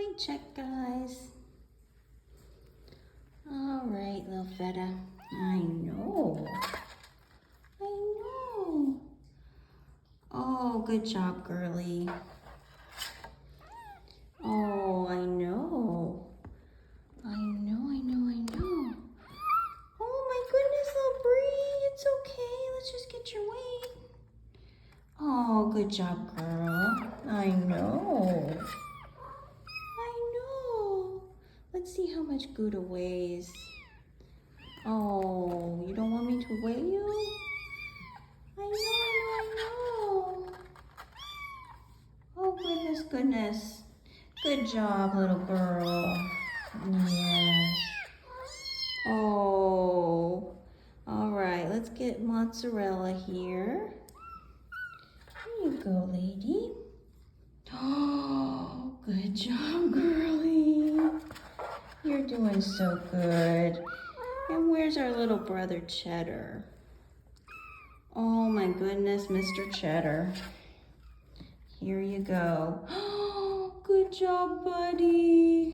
mic check, guys. All right, little feta. I know. Oh, good job, girly. Oh, I know. Oh my goodness, little Bree. It's okay. Let's just get your weight. Oh, good job, girl. I know. Let's see how much Gouda weighs. Oh, you don't want me to weigh you? I know. Oh, goodness. Good job, little girl. Yes. Oh, all right. Let's get mozzarella here. Here you go, lady. Oh, good job, girly. You're doing so good. And where's our little brother, Cheddar? Oh my goodness, Mr. Cheddar. Here you go. Oh, good job, buddy.